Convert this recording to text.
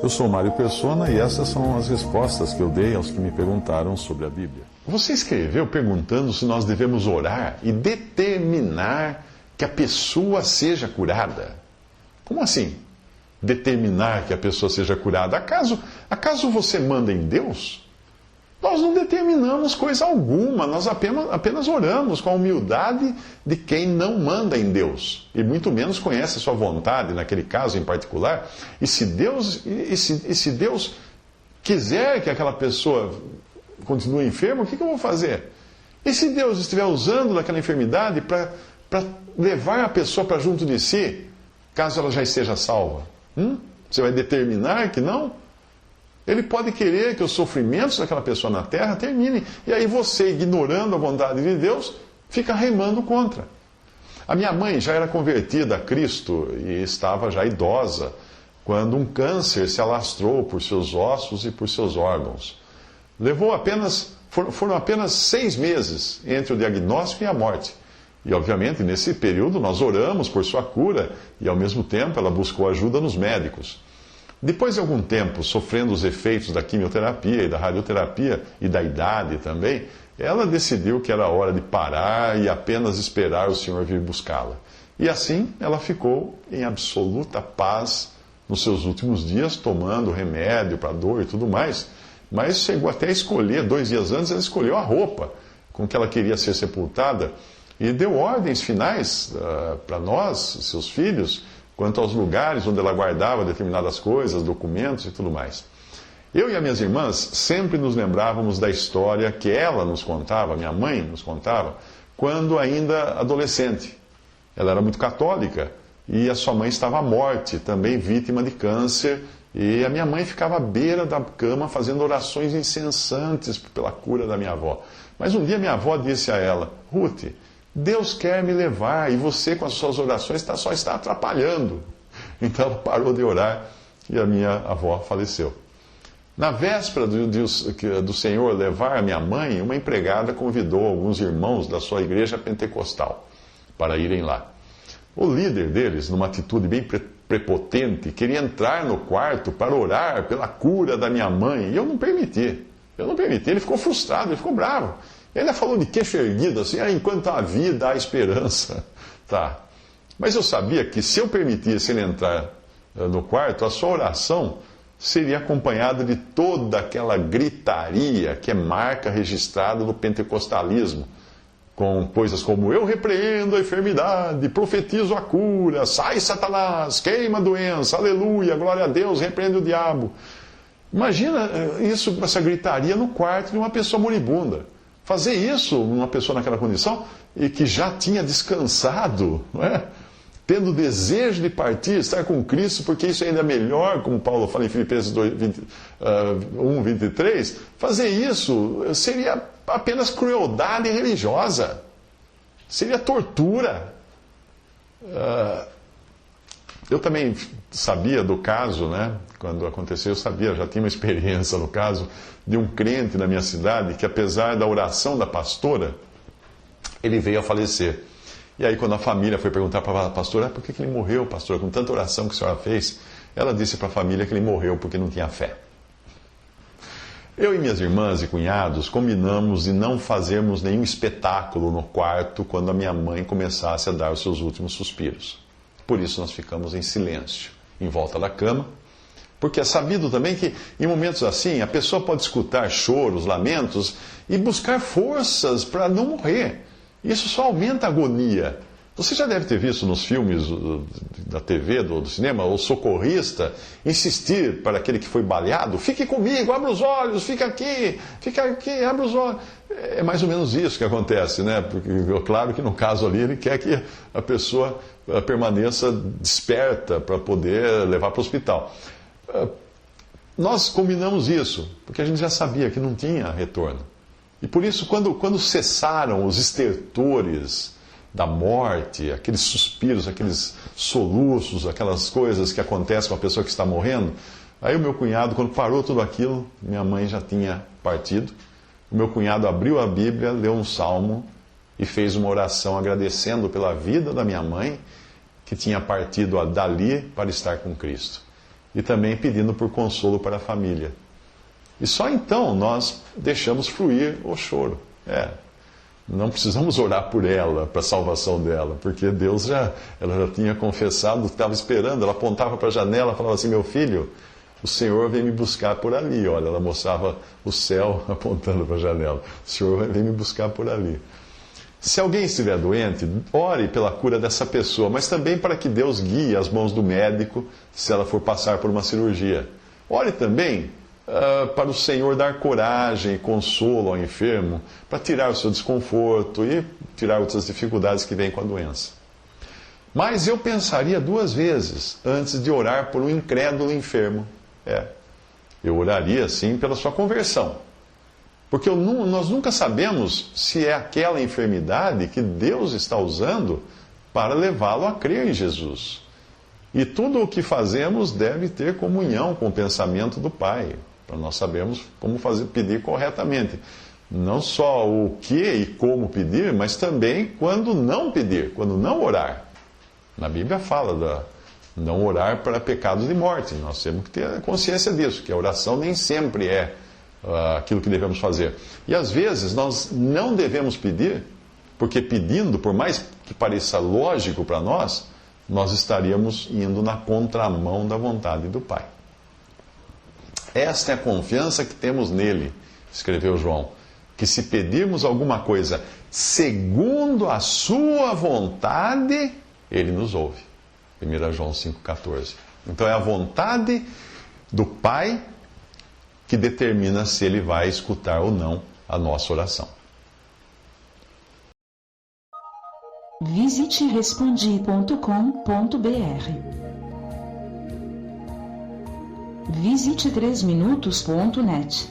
Eu sou Mário Persona e essas são as respostas que eu dei aos que me perguntaram sobre a Bíblia. Você escreveu perguntando se nós devemos orar e determinar que a pessoa seja curada. Como assim? Determinar que a pessoa seja curada? Acaso você manda em Deus? Nós não determinamos coisa alguma, nós apenas oramos com a humildade de quem não manda em Deus, e muito menos conhece a sua vontade, naquele caso em particular. E se Deus quiser que aquela pessoa continue enferma, o que eu vou fazer? E se Deus estiver usando daquela enfermidade para levar a pessoa para junto de si, caso ela já esteja salva? Você vai determinar que não? Ele pode querer que os sofrimentos daquela pessoa na terra terminem. E aí você, ignorando a vontade de Deus, fica remando contra. A minha mãe já era convertida a Cristo e estava já idosa quando um câncer se alastrou por seus ossos e por seus órgãos. Foram apenas 6 meses entre o diagnóstico e a morte. E, obviamente, nesse período nós oramos por sua cura e, ao mesmo tempo, ela buscou ajuda nos médicos. Depois de algum tempo, sofrendo os efeitos da quimioterapia e da radioterapia e da idade também, ela decidiu que era hora de parar e apenas esperar o Senhor vir buscá-la. E assim ela ficou em absoluta paz nos seus últimos dias, tomando remédio para dor e tudo mais. Mas chegou até a escolher, 2 dias antes, ela escolheu a roupa com que ela queria ser sepultada e deu ordens finais para nós, seus filhos, quanto aos lugares onde ela guardava determinadas coisas, documentos e tudo mais. Eu e as minhas irmãs sempre nos lembrávamos da história que ela nos contava, minha mãe nos contava, quando ainda adolescente. Ela era muito católica e a sua mãe estava à morte, também vítima de câncer, e a minha mãe ficava à beira da cama fazendo orações incessantes pela cura da minha avó. Mas um dia minha avó disse a ela: Ruth, Deus quer me levar e você com as suas orações só está atrapalhando. Então ela parou de orar e a minha avó faleceu. Na véspera do Senhor levar a minha mãe, uma empregada convidou alguns irmãos da sua igreja pentecostal para irem lá. O líder deles, numa atitude bem prepotente, queria entrar no quarto para orar pela cura da minha mãe e eu não permiti. Ele ficou frustrado, ele ficou bravo. Ele falou de queixo erguido, assim, enquanto há vida, há esperança. Tá. Mas eu sabia que se eu permitisse ele entrar no quarto, a sua oração seria acompanhada de toda aquela gritaria que é marca registrada no pentecostalismo, com coisas como: eu repreendo a enfermidade, profetizo a cura, sai Satanás, queima a doença, aleluia, glória a Deus, repreende o diabo. Imagina isso, essa gritaria no quarto de uma pessoa moribunda. Fazer isso numa pessoa naquela condição e que já tinha descansado, não é? Tendo desejo de partir, estar com Cristo, porque isso ainda é melhor, como Paulo fala em Filipenses 1:23, fazer isso seria apenas crueldade religiosa, seria tortura. Eu também sabia do caso, né? Quando aconteceu, eu sabia, já tinha uma experiência no caso de um crente na minha cidade que, apesar da oração da pastora, ele veio a falecer. E aí, quando a família foi perguntar para a pastora: por que ele morreu, pastora, com tanta oração que a senhora fez? Ela disse para a família que ele morreu porque não tinha fé. Eu e minhas irmãs e cunhados combinamos de não fazermos nenhum espetáculo no quarto quando a minha mãe começasse a dar os seus últimos suspiros. Por isso nós ficamos em silêncio, em volta da cama, porque é sabido também que em momentos assim a pessoa pode escutar choros, lamentos e buscar forças para não morrer. Isso só aumenta a agonia. Você já deve ter visto nos filmes da TV, do cinema, o socorrista insistir para aquele que foi baleado: fique comigo, abra os olhos, fica aqui, abra os olhos. É mais ou menos isso que acontece, né? Porque, claro que no caso ali ele quer que a pessoa permaneça desperta para poder levar para o hospital. Nós combinamos isso, porque a gente já sabia que não tinha retorno. E por isso, quando cessaram os estertores da morte, aqueles suspiros, aqueles soluços, aquelas coisas que acontecem com a pessoa que está morrendo, aí o meu cunhado, quando parou tudo aquilo, minha mãe já tinha partido, o meu cunhado abriu a Bíblia, leu um salmo e fez uma oração agradecendo pela vida da minha mãe, que tinha partido dali para estar com Cristo. e também pedindo por consolo para a família. E só então nós deixamos fluir o choro. Não precisamos orar por ela, para a salvação dela, porque ela já tinha confessado, estava esperando, ela apontava para a janela e falava assim: meu filho, o Senhor vem me buscar por ali. Olha, ela mostrava o céu apontando para a janela. O Senhor vem me buscar por ali. Se alguém estiver doente, ore pela cura dessa pessoa, mas também para que Deus guie as mãos do médico se ela for passar por uma cirurgia. Ore também para o Senhor dar coragem e consolo ao enfermo, para tirar o seu desconforto e tirar outras dificuldades que vêm com a doença. Mas eu pensaria 2 vezes antes de orar por um incrédulo enfermo. Eu oraria, sim, pela sua conversão. Porque nós nunca sabemos se é aquela enfermidade que Deus está usando para levá-lo a crer em Jesus. E tudo o que fazemos deve ter comunhão com o pensamento do Pai, para nós sabermos como pedir corretamente. Não só o que e como pedir, mas também quando não pedir, quando não orar. Na Bíblia fala não orar para pecados de morte. Nós temos que ter consciência disso, que a oração nem sempre é aquilo que devemos fazer. E às vezes nós não devemos pedir, porque pedindo, por mais que pareça lógico para nós estaríamos indo na contramão da vontade do Pai. Esta é a confiança que temos nele, escreveu João, que se pedirmos alguma coisa segundo a sua vontade, ele nos ouve. 1 João 5,14. Então é a vontade do Pai que determina se ele vai escutar ou não a nossa oração. Visite respondi.com.br. Visite 3minutos.net.